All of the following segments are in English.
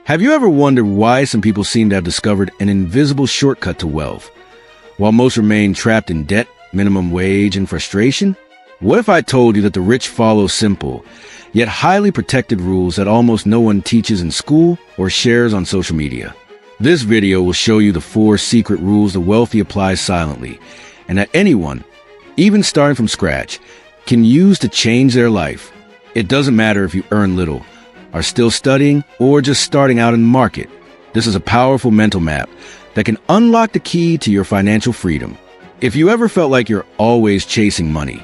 Have you ever wondered why some people seem to have discovered an invisible shortcut to wealth, while most remain trapped in debt, minimum wage, and frustration? What if I told you that the rich follow simple, yet highly protected rules that almost no one teaches in school or shares on social media? This video will show you the 4 secret rules the wealthy apply silently, and that anyone, even starting from scratch, can use to change their life. It doesn't matter if you earn little, are still studying, or just starting out in the market. This is a powerful mental map that can unlock the key to your financial freedom. If you ever felt like you're always chasing money,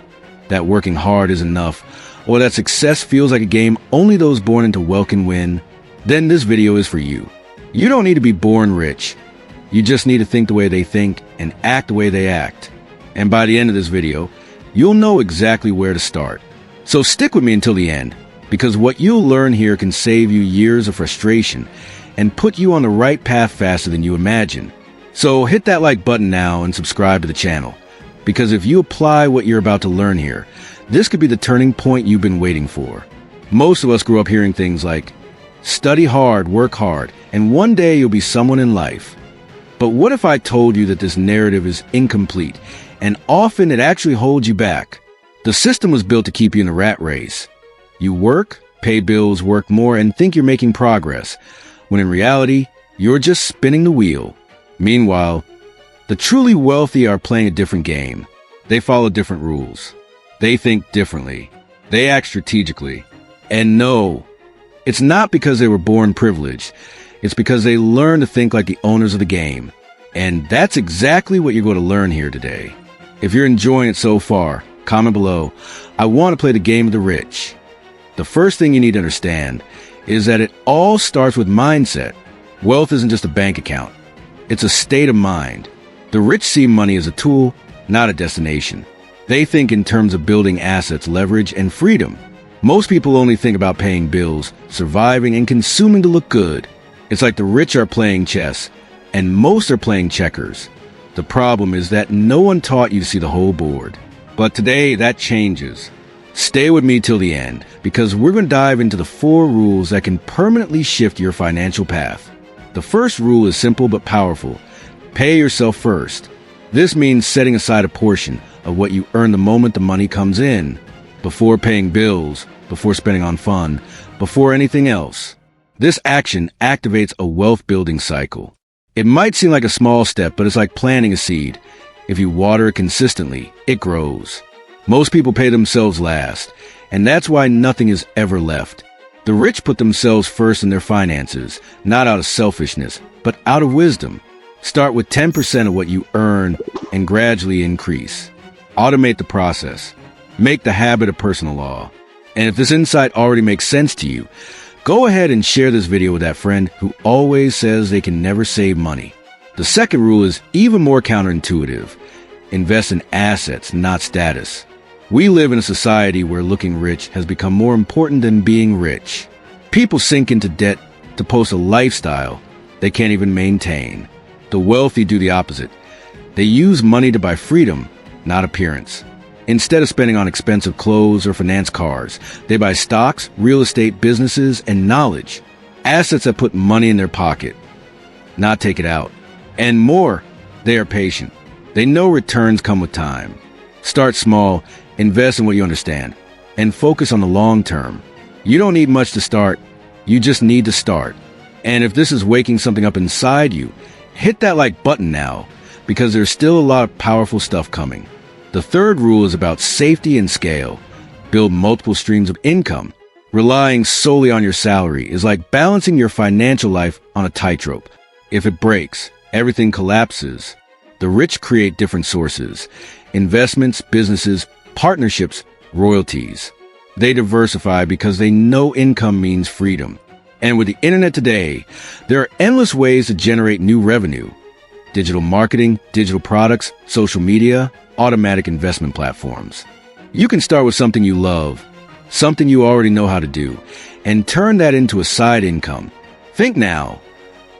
that working hard is enough, or that success feels like a game only those born into wealth can win, then this video is for you. You don't need to be born rich. You just need to think the way they think and act the way they act. And by the end of this video, you'll know exactly where to start. So stick with me until the end, because what you'll learn here can save you years of frustration and put you on the right path faster than you imagine. So hit that like button now and subscribe to the channel, because if you apply what you're about to learn here, this could be the turning point you've been waiting for. Most of us grew up hearing things like, study hard, work hard, and one day you'll be someone in life. But what if I told you that this narrative is incomplete, and often it actually holds you back? The system was built to keep you in a rat race. You work, pay bills, work more, and think you're making progress, when in reality, you're just spinning the wheel. Meanwhile, the truly wealthy are playing a different game. They follow different rules. They think differently. They act strategically. And no, it's not because they were born privileged. It's because they learned to think like the owners of the game. And that's exactly what you're going to learn here today. If you're enjoying it so far, comment below, I want to play the game of the rich. The first thing you need to understand is that it all starts with mindset. Wealth isn't just a bank account. It's a state of mind. The rich see money as a tool, not a destination. They think in terms of building assets, leverage, and freedom. Most people only think about paying bills, surviving, and consuming to look good. It's like the rich are playing chess, and most are playing checkers. The problem is that no one taught you to see the whole board. But today, that changes. Stay with me till the end, because we're going to dive into the 4 rules that can permanently shift your financial path. The first rule is simple but powerful. Pay yourself first. This means setting aside a portion of what you earn the moment the money comes in, before paying bills, before spending on fun, before anything else. This action activates a wealth-building cycle. It might seem like a small step, but it's like planting a seed. If you water it consistently, it grows. Most people pay themselves last, and that's why nothing is ever left. The rich put themselves first in their finances, not out of selfishness, but out of wisdom. Start with 10% of what you earn and gradually increase. Automate the process. Make the habit a personal law. And if this insight already makes sense to you, go ahead and share this video with that friend who always says they can never save money. The second rule is even more counterintuitive. Invest in assets, not status. We live in a society where looking rich has become more important than being rich. People sink into debt to post a lifestyle they can't even maintain. The wealthy do the opposite. They use money to buy freedom, not appearance. Instead of spending on expensive clothes or finance cars, they buy stocks, real estate, businesses, and knowledge. Assets that put money in their pocket, not take it out. And more, they are patient. They know returns come with time. Start small, invest in what you understand, and focus on the long term. You don't need much to start. You just need to start. And if this is waking something up inside you, hit that like button now, because there's still a lot of powerful stuff coming. The third rule is about safety and scale. Build multiple streams of income. Relying solely on your salary is like balancing your financial life on a tightrope. If it breaks, everything collapses. The rich create different sources: investments, businesses, partnerships, royalties. They diversify because they know income means freedom. And with the internet today, there are endless ways to generate new revenue. Digital marketing, digital products, social media, automatic investment platforms. You can start with something you love, something you already know how to do, and turn that into a side income. Think now.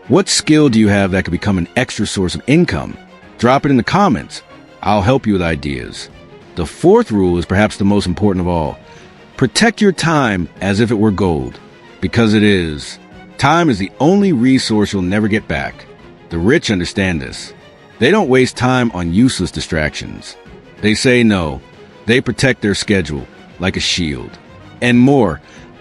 What skill do you have that could become an extra source of income? Drop it in the comments. I'll help you with ideas. The fourth rule is perhaps the most important of all. Protect your time as if it were gold, because it is. Time is the only resource you'll never get back. The rich understand this. They don't waste time on useless distractions. They say no. They protect their schedule like a shield. And more,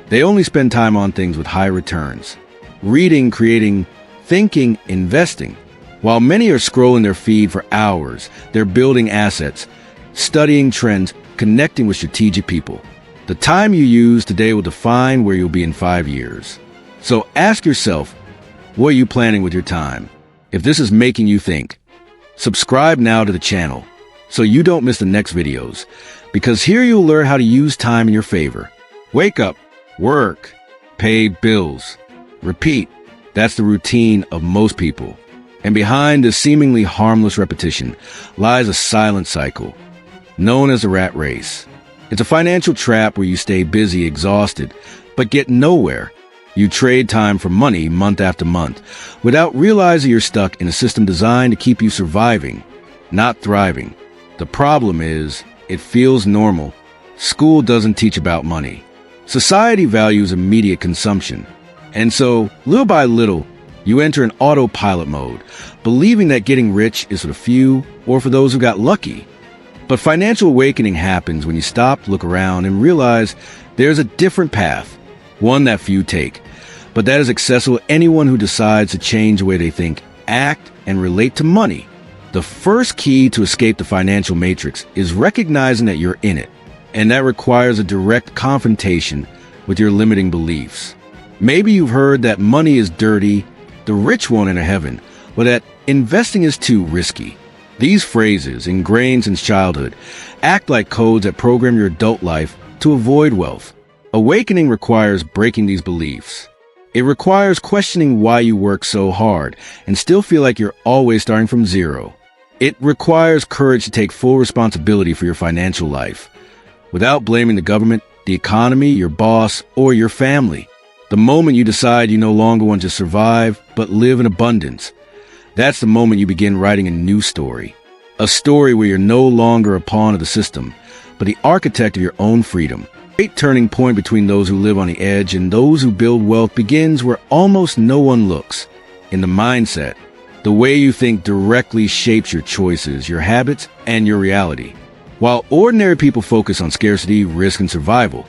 they only spend time on things with high returns. Reading, creating, thinking, investing. While many are scrolling their feed for hours, they're building assets, studying trends, connecting with strategic people. The time you use today will define where you'll be in 5 years. So ask yourself, what are you planning with your time? If this is making you think, subscribe now to the channel so you don't miss the next videos, because here you'll learn how to use time in your favor. Wake up, work, pay bills, repeat. That's the routine of most people. And behind this seemingly harmless repetition lies a silent cycle, known as the rat race. It's a financial trap where you stay busy, exhausted, but get nowhere. You trade time for money month after month, without realizing you're stuck in a system designed to keep you surviving, not thriving. The problem is, it feels normal. School doesn't teach about money. Society values immediate consumption. And so, little by little, you enter an autopilot mode, believing that getting rich is for the few or for those who got lucky. But financial awakening happens when you stop, look around, and realize there's a different path, one that few take, but that is accessible to anyone who decides to change the way they think, act, and relate to money. The first key to escape the financial matrix is recognizing that you're in it, and that requires a direct confrontation with your limiting beliefs. Maybe you've heard that money is dirty, the rich won't enter heaven, or that investing is too risky. These phrases, ingrained since childhood, act like codes that program your adult life to avoid wealth. Awakening requires breaking these beliefs. It requires questioning why you work so hard and still feel like you're always starting from zero. It requires courage to take full responsibility for your financial life, without blaming the government, the economy, your boss, or your family. The moment you decide you no longer want to survive, but live in abundance, that's the moment you begin writing a new story. A story where you're no longer a pawn of the system, but the architect of your own freedom. The great turning point between those who live on the edge and those who build wealth begins where almost no one looks. In the mindset. The way you think directly shapes your choices, your habits, and your reality. While ordinary people focus on scarcity, risk, and survival,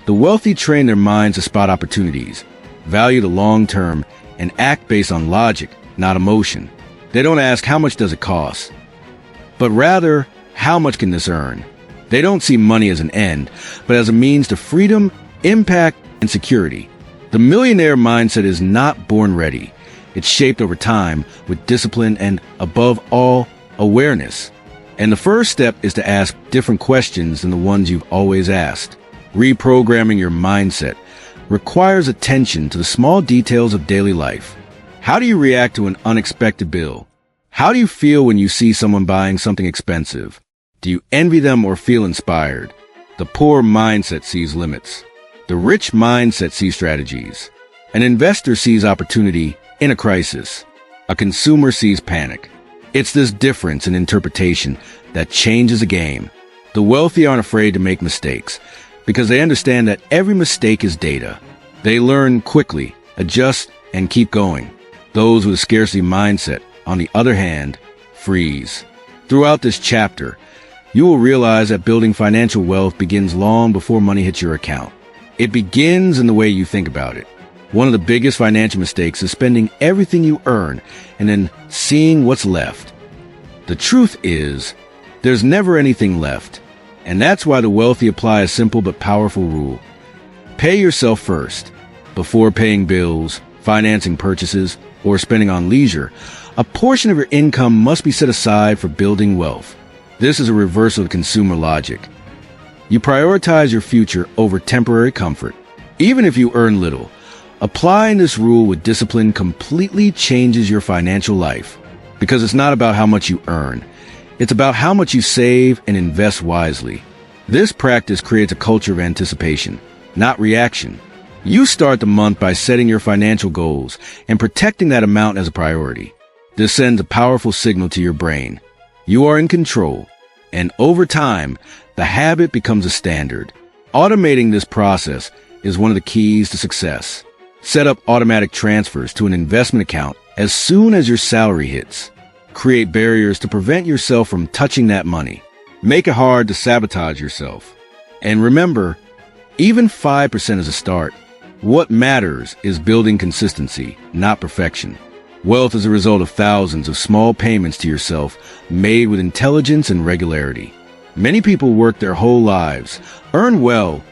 the wealthy train their minds to spot opportunities, value the long term, and act based on logic, not emotion. They don't ask how much does it cost, but rather, how much can this earn? They don't see money as an end, but as a means to freedom, impact, and security. The millionaire mindset is not born ready. It's shaped over time with discipline and, above all, awareness. And the first step is to ask different questions than the ones you've always asked. Reprogramming your mindset requires attention to the small details of daily life. How do you react to an unexpected bill? How do you feel when you see someone buying something expensive? Do you envy them or feel inspired? The poor mindset sees limits. The rich mindset sees strategies. An investor sees opportunity in a crisis. A consumer sees panic. It's this difference in interpretation that changes the game. The wealthy aren't afraid to make mistakes because they understand that every mistake is data. They learn quickly, adjust, and keep going. Those with a scarcity mindset, on the other hand, freeze. Throughout this chapter, you will realize that building financial wealth begins long before money hits your account. It begins in the way you think about it. One of the biggest financial mistakes is spending everything you earn and then seeing what's left. The truth is, there's never anything left. And that's why the wealthy apply a simple but powerful rule. Pay yourself first. Before paying bills, financing purchases, or spending on leisure, a portion of your income must be set aside for building wealth. This is a reversal of consumer logic. You prioritize your future over temporary comfort. Even if you earn little, applying this rule with discipline completely changes your financial life. Because it's not about how much you earn. It's about how much you save and invest wisely. This practice creates a culture of anticipation, not reaction. You start the month by setting your financial goals and protecting that amount as a priority. This sends a powerful signal to your brain. You are in control. And over time, the habit becomes a standard. Automating this process is one of the keys to success. Set up automatic transfers to an investment account as soon as your salary hits. Create barriers to prevent yourself from touching that money. Make it hard to sabotage yourself. And remember, even 5% is a start. What matters is building consistency, not perfection. Wealth is a result of thousands of small payments to yourself made with intelligence and regularity. Many people work their whole lives, earn well,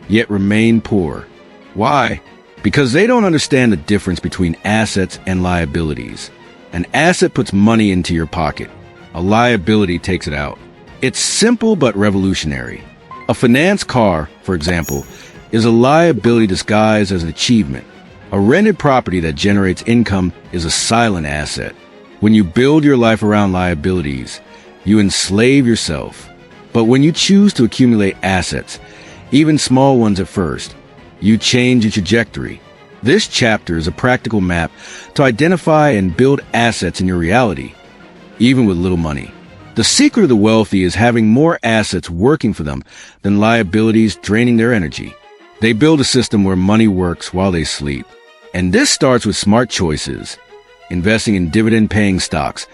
yet remain poor. Why? Because they don't understand the difference between assets and liabilities. An asset puts money into your pocket. A liability takes it out. It's simple but revolutionary. A finance car, for example, is a liability disguised as an achievement. A rented property that generates income is a silent asset. When you build your life around liabilities, you enslave yourself. But when you choose to accumulate assets, even small ones at first, you change your trajectory. This chapter is a practical map to identify and build assets in your reality, even with little money. The secret of the wealthy is having more assets working for them than liabilities draining their energy. They build a system where money works while they sleep. And this starts with smart choices, investing in dividend-paying stocks,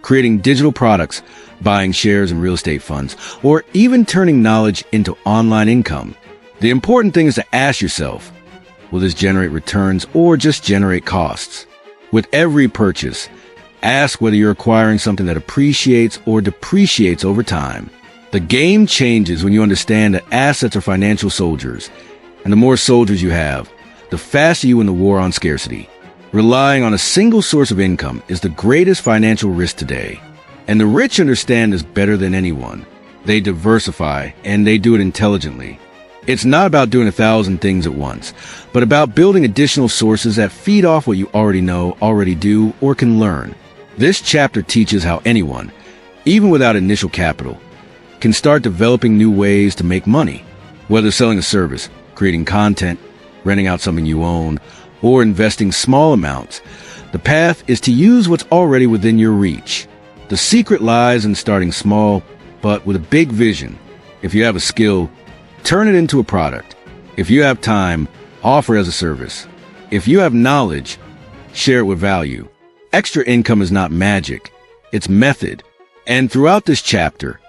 creating digital products, buying shares in real estate funds, or even turning knowledge into online income. The important thing is to ask yourself, will this generate returns or just generate costs? With every purchase, ask whether you're acquiring something that appreciates or depreciates over time. The game changes when you understand that assets are financial soldiers, and the more soldiers you have, the faster you win the war on scarcity. Relying on a single source of income is the greatest financial risk today, and the rich understand this better than anyone. They diversify, and they do it intelligently. It's not about doing 1,000 things at once, but about building additional sources that feed off what you already know, already do, or can learn. This chapter teaches how anyone, even without initial capital, can start developing new ways to make money. Whether selling a service, creating content, renting out something you own, or investing small amounts, the path is to use what's already within your reach. The secret lies in starting small, but with a big vision. If you have a skill, turn it into a product. If you have time, offer as a service. If you have knowledge, share it with value. Extra income is not magic, it's method. And throughout this chapter,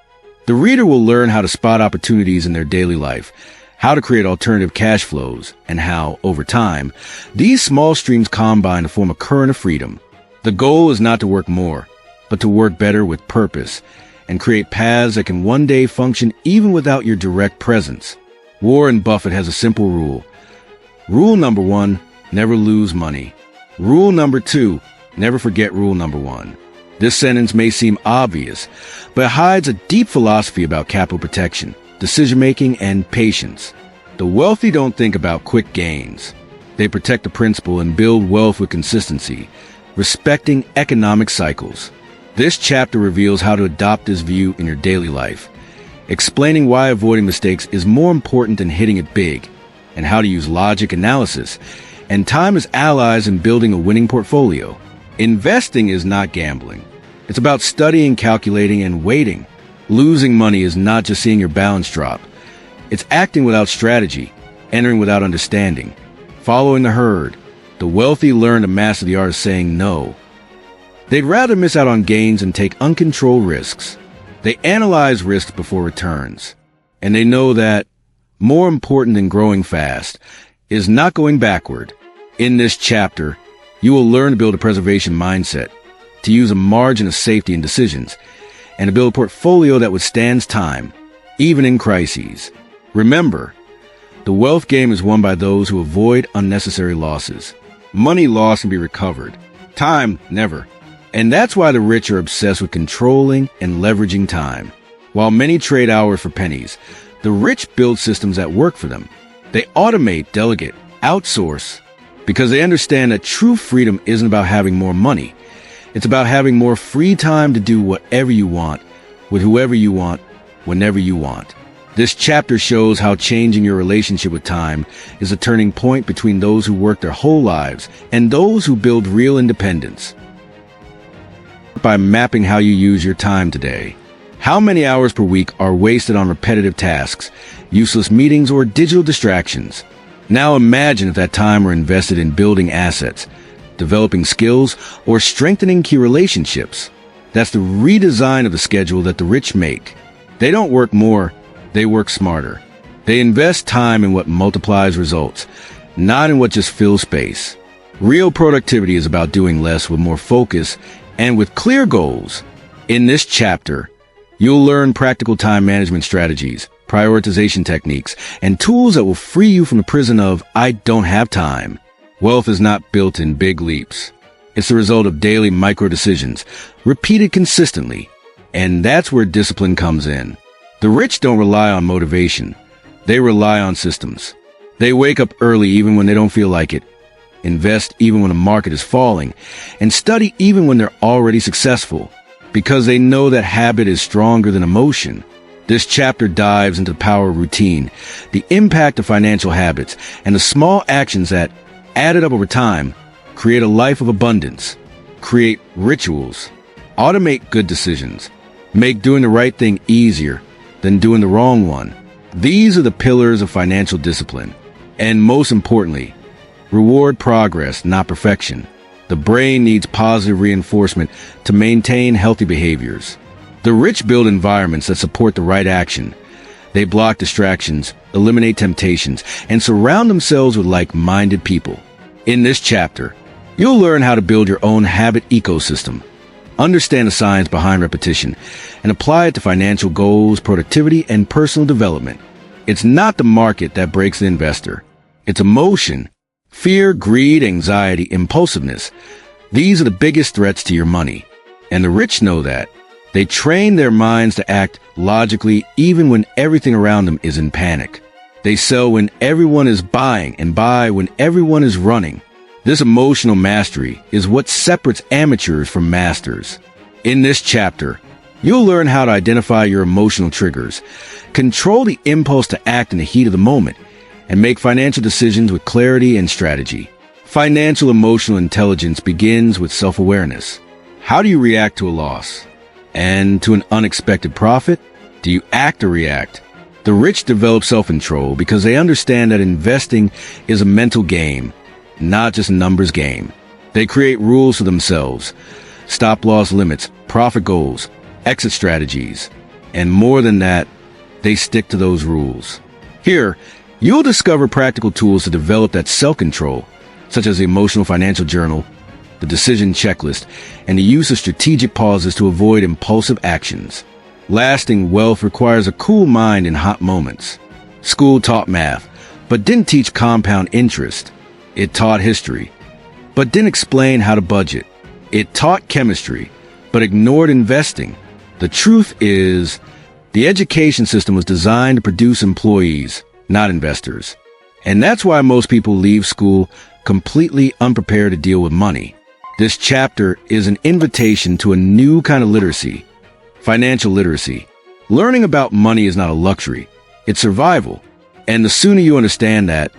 the reader will learn how to spot opportunities in their daily life, how to create alternative cash flows, and how, over time, these small streams combine to form a current of freedom. The goal is not to work more, but to work better with purpose and create paths that can one day function even without your direct presence. Warren Buffett has a simple rule. Rule number 1, never lose money. Rule number 2, never forget rule number 1. This sentence may seem obvious, but it hides a deep philosophy about capital protection, decision-making, and patience. The wealthy don't think about quick gains. They protect the principle and build wealth with consistency, respecting economic cycles. This chapter reveals how to adopt this view in your daily life, explaining why avoiding mistakes is more important than hitting it big, and how to use logic, analysis, and time as allies in building a winning portfolio. Investing is not gambling. It's about studying, calculating, and waiting. Losing money is not just seeing your balance drop. It's acting without strategy, entering without understanding, following the herd. The wealthy learn to master the art of saying no. They'd rather miss out on gains and take uncontrolled risks. They analyze risks before returns. And they know that more important than growing fast is not going backward. In this chapter, you will learn to build a preservation mindset, to use a margin of safety in decisions, and to build a portfolio that withstands time, even in crises. Remember, the wealth game is won by those who avoid unnecessary losses. Money lost can be recovered. Time, never. And that's why the rich are obsessed with controlling and leveraging time. While many trade hours for pennies, the rich build systems that work for them. They automate, delegate, outsource, because they understand that true freedom isn't about having more money. It's about having more free time to do whatever you want, with whoever you want, whenever you want. This chapter shows how changing your relationship with time is a turning point between those who work their whole lives and those who build real independence. By mapping how you use your time today. How many hours per week are wasted on repetitive tasks, useless meetings, or digital distractions? Now imagine if that time were invested in building assets, developing skills, or strengthening key relationships. That's the redesign of the schedule that the rich make. They don't work more, they work smarter. They invest time in what multiplies results, not in what just fills space. Real productivity is about doing less with more focus and with clear goals. In this chapter, you'll learn practical time management strategies, prioritization techniques, and tools that will free you from the prison of "I don't have time." Wealth is not built in big leaps. It's the result of daily micro decisions, repeated consistently. And that's where discipline comes in. The rich don't rely on motivation. They rely on systems. They wake up early even when they don't feel like it, invest even when the market is falling, and study even when they're already successful, because they know that habit is stronger than emotion. This chapter dives into the power of routine, the impact of financial habits, and the small actions that, added up over time, create a life of abundance, create rituals, automate good decisions, make doing the right thing easier than doing the wrong one. These are the pillars of financial discipline. And most importantly, reward progress, not perfection. The brain needs positive reinforcement to maintain healthy behaviors. The rich build environments that support the right action. They block distractions, eliminate temptations, and surround themselves with like-minded people. In this chapter, you'll learn how to build your own habit ecosystem, understand the science behind repetition, and apply it to financial goals, productivity, and personal development. It's not the market that breaks the investor. It's emotion, fear, greed, anxiety, impulsiveness. These are the biggest threats to your money. And the rich know that. They train their minds to act logically even when everything around them is in panic. They sell when everyone is buying and buy when everyone is running. This emotional mastery is what separates amateurs from masters. In this chapter, you'll learn how to identify your emotional triggers, control the impulse to act in the heat of the moment, and make financial decisions with clarity and strategy. Financial emotional intelligence begins with self-awareness. How do you react to a loss? And to an unexpected profit? Do you act or react? The rich develop self-control because they understand that investing is a mental game, not just a numbers game. They create rules for themselves, stop-loss limits, profit goals, exit strategies, and more than that, they stick to those rules. Here, you'll discover practical tools to develop that self-control, such as the emotional financial journal, the decision checklist, and the use of strategic pauses to avoid impulsive actions. Lasting wealth requires a cool mind in hot moments. School taught math, but didn't teach compound interest. It taught history, but didn't explain how to budget. It taught chemistry, but ignored investing. The truth is, the education system was designed to produce employees, not investors. And that's why most people leave school completely unprepared to deal with money. This chapter is an invitation to a new kind of literacy, financial literacy. Learning about money is not a luxury, it's survival. And the sooner you understand that,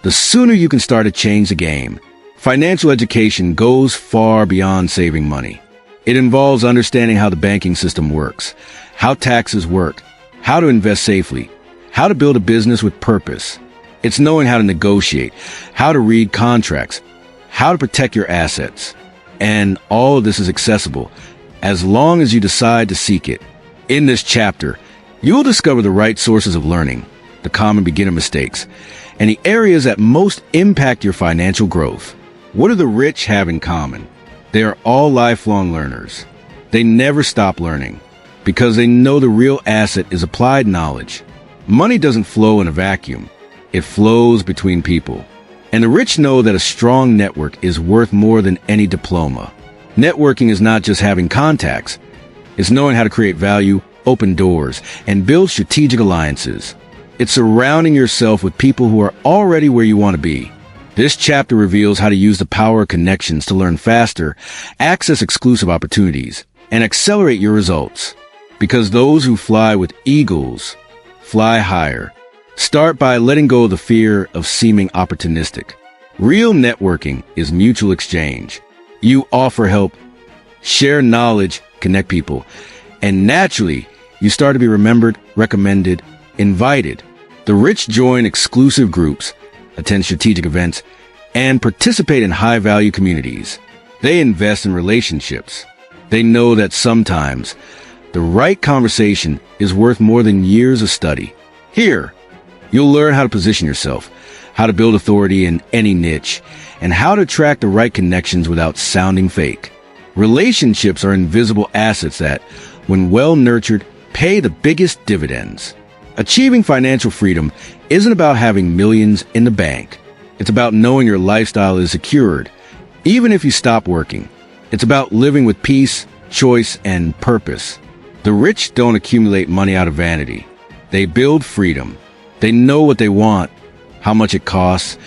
the sooner you can start to change the game. Financial education goes far beyond saving money. It involves understanding how the banking system works, how taxes work, how to invest safely, how to build a business with purpose. It's knowing how to negotiate, how to read contracts, how to protect your assets. And all of this is accessible as long as you decide to seek it. In this chapter, you'll discover the right sources of learning, the common beginner mistakes, and the areas that most impact your financial growth. What do the rich have in common? They are all lifelong learners. They never stop learning because they know the real asset is applied knowledge. Money doesn't flow in a vacuum. It flows between people. And the rich know that a strong network is worth more than any diploma. Networking is not just having contacts. It's knowing how to create value, open doors, and build strategic alliances. It's surrounding yourself with people who are already where you want to be. This chapter reveals how to use the power of connections to learn faster, access exclusive opportunities, and accelerate your results. Because those who fly with eagles fly higher. Start by letting go of the fear of seeming opportunistic. Real networking is mutual exchange. You offer help, share knowledge, connect people, and naturally, you start to be remembered, recommended, invited. The rich join exclusive groups, attend strategic events, and participate in high-value communities. They invest in relationships. They know that sometimes the right conversation is worth more than years of study. Here, you'll learn how to position yourself, how to build authority in any niche, and how to attract the right connections without sounding fake. Relationships are invisible assets that, when well nurtured, pay the biggest dividends. Achieving financial freedom isn't about having millions in the bank. It's about knowing your lifestyle is secured, even if you stop working. It's about living with peace, choice, and purpose. The rich don't accumulate money out of vanity. They build freedom. They know what they want, how much it costs,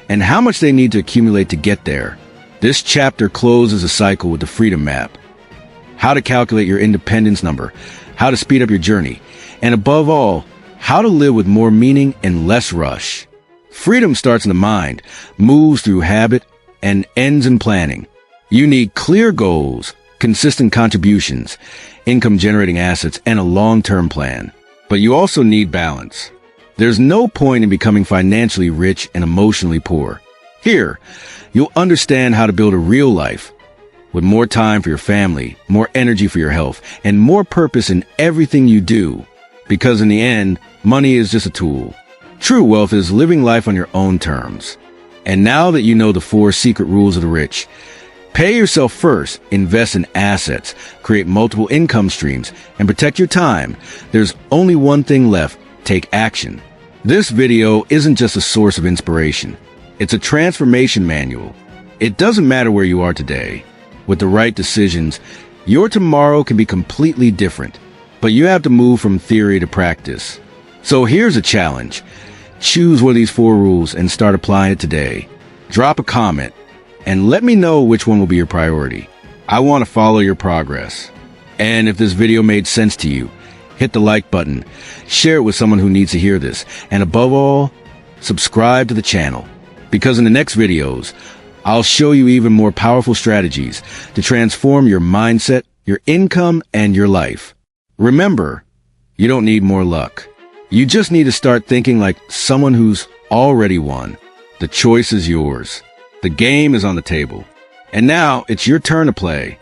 and how much they need to accumulate to get there. This chapter closes a cycle with the Freedom Map. How to calculate your independence number, how to speed up your journey, and above all, how to live with more meaning and less rush. Freedom starts in the mind, moves through habit, and ends in planning. You need clear goals, consistent contributions, income-generating assets, and a long-term plan. But you also need balance. There's no point in becoming financially rich and emotionally poor. Here, you'll understand how to build a real life with more time for your family, more energy for your health, and more purpose in everything you do. Because in the end, money is just a tool. True wealth is living life on your own terms. And now that you know the 4 secret rules of the rich, pay yourself first, invest in assets, create multiple income streams, and protect your time. There's only one thing left: take action. This video isn't just a source of inspiration. It's a transformation manual. It doesn't matter where you are today. With the right decisions, your tomorrow can be completely different. But you have to move from theory to practice. So here's a challenge. Choose one of these 4 rules and start applying it today. Drop a comment and let me know which one will be your priority. I want to follow your progress. And if this video made sense to you, hit the like button, share it with someone who needs to hear this, and above all, subscribe to the channel. Because in the next videos, I'll show you even more powerful strategies to transform your mindset, your income, and your life. Remember, you don't need more luck. You just need to start thinking like someone who's already won. The choice is yours. The game is on the table. And now it's your turn to play.